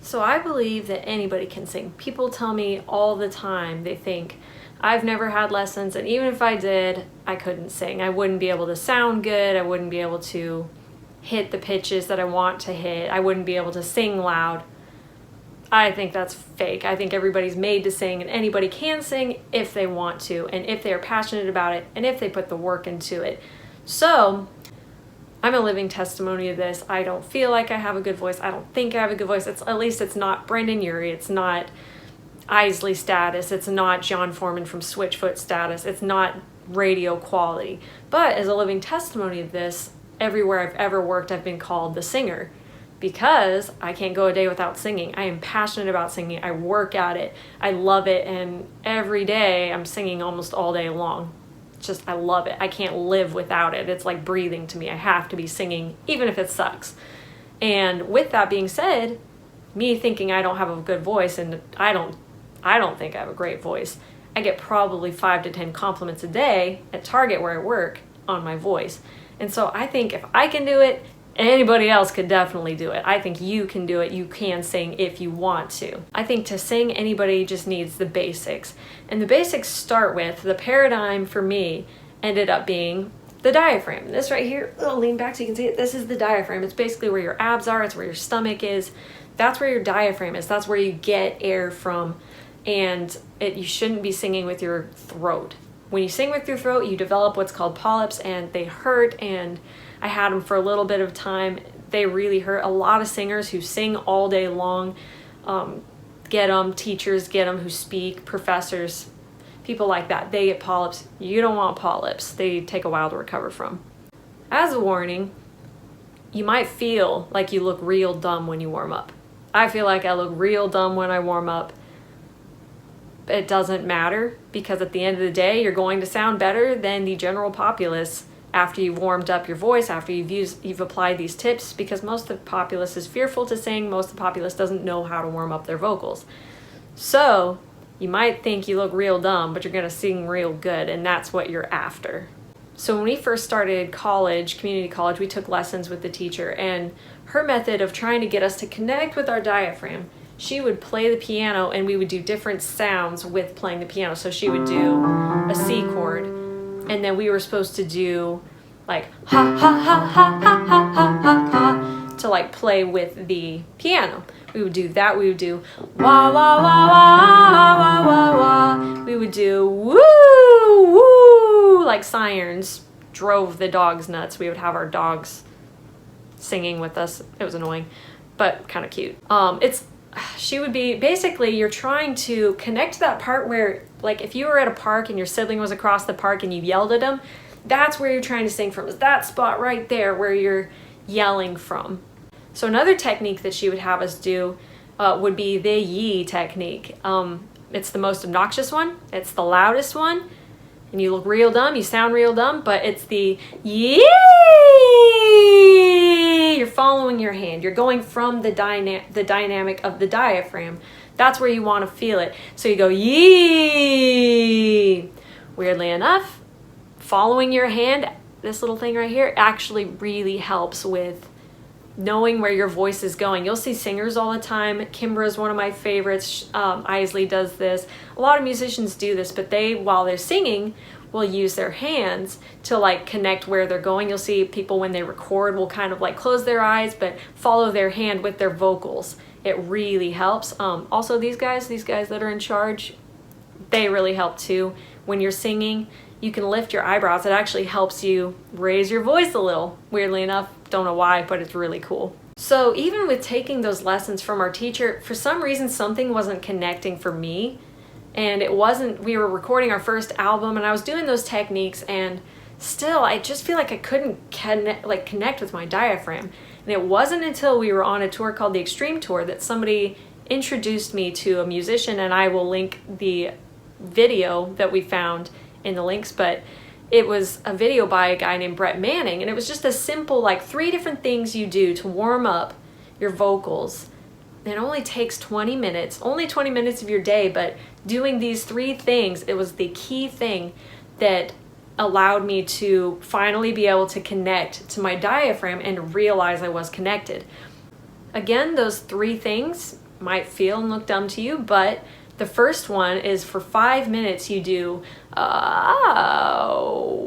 So I believe that anybody can sing. People tell me all the time, they think, I've never had lessons, and even if I did, I couldn't sing. I wouldn't be able to sound good. I wouldn't be able to hit the pitches that I want to hit. I wouldn't be able to sing loud. I think that's fake. I think everybody's made to sing, and anybody can sing if they want to, and if they're passionate about it, and if they put the work into it. So I'm a living testimony of this. I don't feel like I have a good voice. I don't think I have a good voice. At least it's not Brendan Urie. It's not Isley status. It's not John Foreman from Switchfoot status. It's not radio quality. But as a living testimony of this, everywhere I've ever worked, I've been called the singer because I can't go a day without singing. I am passionate about singing. I work at it. I love it. And every day I'm singing almost all day long. Just, I love it. I can't live without it. It's like breathing to me. I have to be singing, even if it sucks. And with that being said, me thinking I don't have a good voice, and I don't think I have a great voice. I get probably 5 to 10 compliments a day at Target where I work on my voice. And so I think if I can do it, anybody else could definitely do it. I think you can do it. You can sing if you want to. I think to sing, anybody just needs the basics. And the basics start with, the paradigm for me ended up being the diaphragm. This right here, lean back so you can see it. This is the diaphragm. It's basically where your abs are. It's where your stomach is. That's where your diaphragm is. That's where you get air from. And you shouldn't be singing with your throat. When you sing with your throat, you develop what's called polyps, and they hurt, and I had them for a little bit of time. They really hurt. A lot of singers who sing all day long get them. Teachers get them who speak, professors, people like that. They get polyps. You don't want polyps. They take a while to recover from. As a warning, you might feel like you look real dumb when you warm up. I feel like I look real dumb when I warm up. It doesn't matter, because at the end of the day, you're going to sound better than the general populace after you've warmed up your voice, after you've applied these tips, because most of the populace is fearful to sing. Most of the populace doesn't know how to warm up their vocals. So you might think you look real dumb, but you're going to sing real good, and that's what you're after. So when we first started college, community college, we took lessons with the teacher, and her method of trying to get us to connect with our diaphragm, she would play the piano and we would do different sounds with playing the piano. So she would do a C chord, and then we were supposed to do like ha ha ha ha ha ha ha ha ha to like play with the piano. We would do that. We would do wah wah wah wah wah wah wah. We would do woo woo like sirens drove the dogs nuts. We would have our dogs singing with us. It was annoying, but kind of cute. She would be, basically, you're trying to connect to that part where, like, if you were at a park and your sibling was across the park and you yelled at him, that's where you're trying to sing from, is that spot right there where you're yelling from. So another technique that she would have us do would be the yee technique. It's the most obnoxious one, it's the loudest one, and you look real dumb, you sound real dumb, but it's the yee! You're following your hand. You're going from the dynamic of the diaphragm. That's where you want to feel it. So you go yee. Weirdly enough, following your hand, this little thing right here, actually really helps with knowing where your voice is going. You'll see singers all the time. Kimbra is one of my favorites. Isley does this. A lot of musicians do this, but they, while they're singing, will use their hands to like connect where they're going. You'll see people when they record will kind of like close their eyes but follow their hand with their vocals. It really helps. Also these guys that are in charge, they really help too. When you're singing, you can lift your eyebrows. It actually helps you raise your voice a little. Weirdly enough, don't know why, but it's really cool. So even with taking those lessons from our teacher, for some reason something wasn't connecting for me. And it wasn't, we were recording our first album and I was doing those techniques, and still I just feel like I couldn't connect with my diaphragm. And it wasn't until we were on a tour called the Extreme Tour that somebody introduced me to a musician, and I will link the video that we found in the links, but it was a video by a guy named Brett Manning, and it was just a simple like 3 different things you do to warm up your vocals. It only takes 20 minutes, only 20 minutes of your day, but doing these 3 things, it was the key thing that allowed me to finally be able to connect to my diaphragm and realize I was connected. Again, those 3 things, might feel and look dumb to you, but the first one is for 5 minutes you do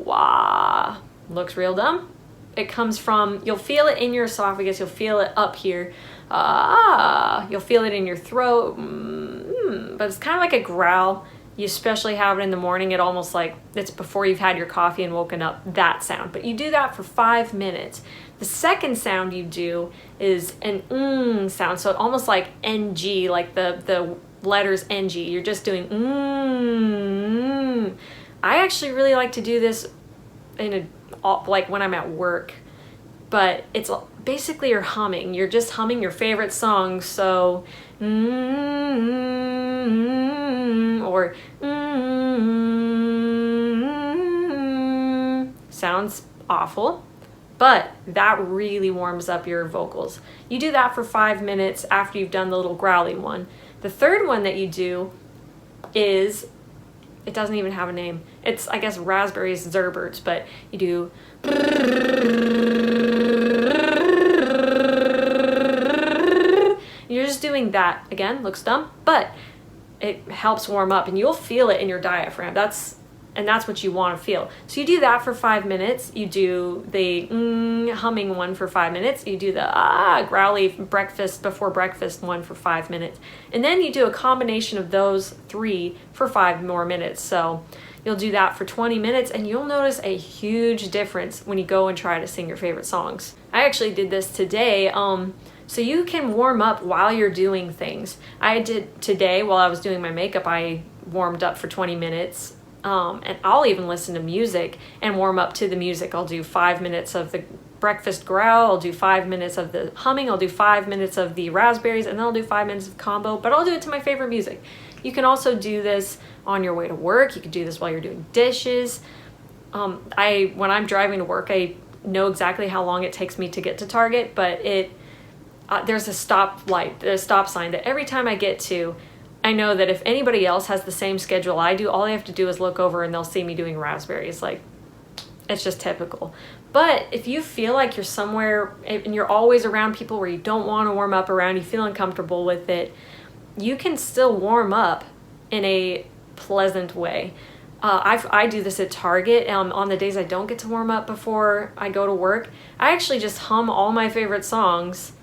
wah. Looks real dumb. It comes from, you'll feel it in your esophagus, you'll feel it up here, you'll feel it in your throat, but it's kind of like a growl. You especially have it in the morning, it almost like it's before you've had your coffee and woken up, that sound. But you do that for 5 minutes. The second sound you do is an sound, so almost like NG, like the letters NG. You're just doing I actually really like to do this like when I'm at work, but it's basically you're humming. You're just humming your favorite songs, so or sounds awful, but that really warms up your vocals. You do that for 5 minutes after you've done the little growly one. The third one that you do is, it doesn't even have a name. It's, I guess, raspberries, zerberts, but you do you're just doing that. Again, looks dumb, but it helps warm up and you'll feel it in your diaphragm. That's what you want to feel. So you do that for 5 minutes. You do the humming one for 5 minutes. You do the growly breakfast before breakfast one for 5 minutes. And then you do a combination of those 3 for 5 more minutes. So you'll do that for 20 minutes and you'll notice a huge difference when you go and try to sing your favorite songs. I actually did this today. So you can warm up while you're doing things. I did today while I was doing my makeup, I warmed up for 20 minutes. And I'll even listen to music and warm up to the music. I'll do 5 minutes of the breakfast growl, I'll do 5 minutes of the humming, I'll do 5 minutes of the raspberries, and then I'll do 5 minutes of combo, but I'll do it to my favorite music. You can also do this on your way to work. You can do this while you're doing dishes. When I'm driving to work, I know exactly how long it takes me to get to Target, but there's a stop sign that every time I get to, I know that if anybody else has the same schedule I do, all they have to do is look over and they'll see me doing raspberries. Like, it's just typical. But if you feel like you're somewhere and you're always around people where you don't want to warm up around, you feel uncomfortable with it, you can still warm up in a pleasant way. I do this at Target. On the days I don't get to warm up before I go to work, I actually just hum all my favorite songs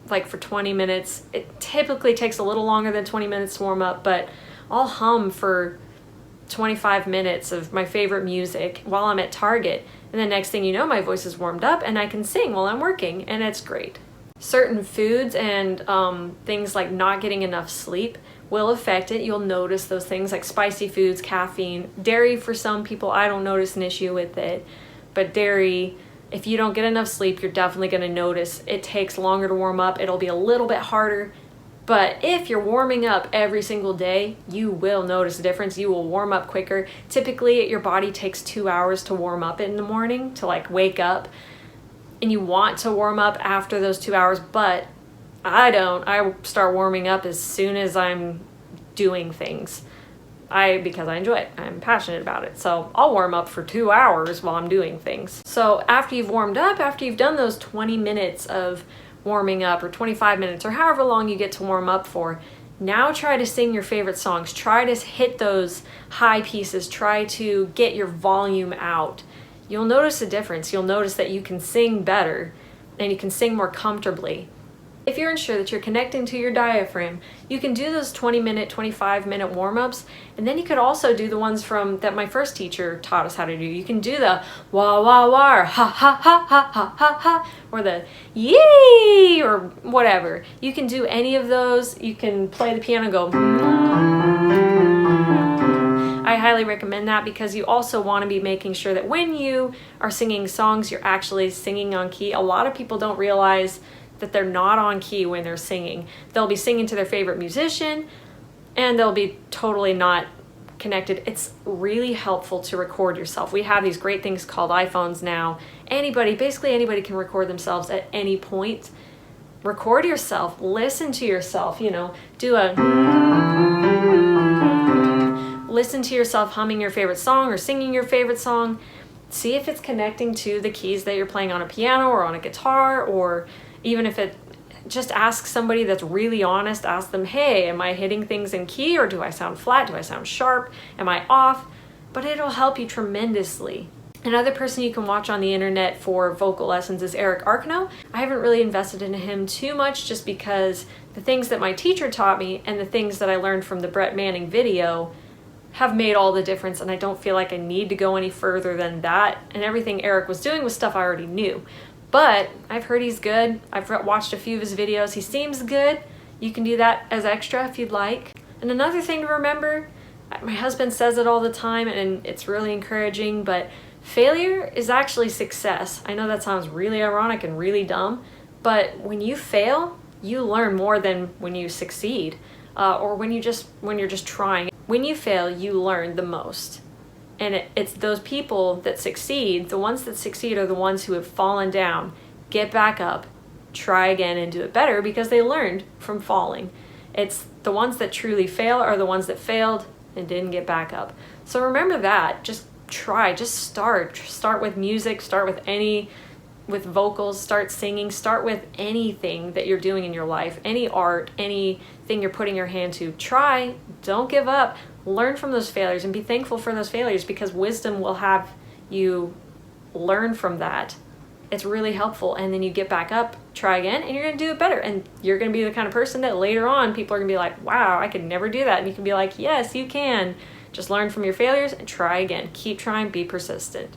like for 20 minutes. It typically takes a little longer than 20 minutes to warm up, but I'll hum for 25 minutes of my favorite music while I'm at Target. And the next thing you know, my voice is warmed up and I can sing while I'm working, and it's great. Certain foods and things like not getting enough sleep will affect it. You'll notice those things like spicy foods, caffeine, dairy. For some people, I don't notice an issue with it, but dairy, if you don't get enough sleep, you're definitely going to notice it takes longer to warm up. It'll be a little bit harder, but if you're warming up every single day, you will notice a difference. You will warm up quicker. Typically, your body takes 2 hours to warm up in the morning, to like wake up, and you want to warm up after those 2 hours, but I don't. I start warming up as soon as I'm doing things. Because I enjoy it. I'm passionate about it. So I'll warm up for 2 hours while I'm doing things. So after you've warmed up, after you've done those 20 minutes of warming up, or 25 minutes, or however long you get to warm up for, now try to sing your favorite songs. Try to hit those high pieces. Try to get your volume out. You'll notice a difference. You'll notice that you can sing better and you can sing more comfortably. If you're unsure that you're connecting to your diaphragm, you can do those 20-minute, 25-minute warm-ups, and then you could also do the ones that my first teacher taught us how to do. You can do the wah wah wah, or ha ha ha ha ha ha ha, or the yee, or whatever. You can do any of those. You can play the piano and go. I highly recommend that because you also want to be making sure that when you are singing songs, you're actually singing on key. A lot of people don't realize that they're not on key when they're singing. They'll be singing to their favorite musician and they'll be totally not connected. It's really helpful to record yourself. We have these great things called iPhones now. Basically anybody can record themselves at any point. Record yourself, listen to yourself, listen to yourself humming your favorite song or singing your favorite song. See if it's connecting to the keys that you're playing on a piano or on a guitar, or even if just ask somebody that's really honest. Ask them, hey, am I hitting things in key, or do I sound flat? Do I sound sharp? Am I off? But it'll help you tremendously. Another person you can watch on the internet for vocal lessons is Arceneaux. I haven't really invested in him too much just because the things that my teacher taught me and the things that I learned from the Brett Manning video have made all the difference, and I don't feel like I need to go any further than that. And everything Eric was doing was stuff I already knew. But I've heard he's good. I've watched a few of his videos. He seems good. You can do that as extra if you'd like. And another thing to remember, my husband says it all the time and it's really encouraging, but failure is actually success. I know that sounds really ironic and really dumb, but when you fail, you learn more than when you succeed, or when you're just trying. When you fail, you learn the most. And it's those people that succeed, the ones that succeed are the ones who have fallen down, get back up, try again and do it better because they learned from falling. It's the ones that truly fail are the ones that failed and didn't get back up. So remember that, just try, just start with music, start with vocals, start singing, start with anything that you're doing in your life, any art, anything you're putting your hand to. Try, don't give up, learn from those failures and be thankful for those failures, because wisdom will have you learn from that. It's really helpful, and then you get back up, try again, and you're gonna do it better, and you're gonna be the kind of person that later on people are gonna be like, wow, I could never do that, and you can be like, yes, you can. Just learn from your failures and try again. Keep trying, be persistent.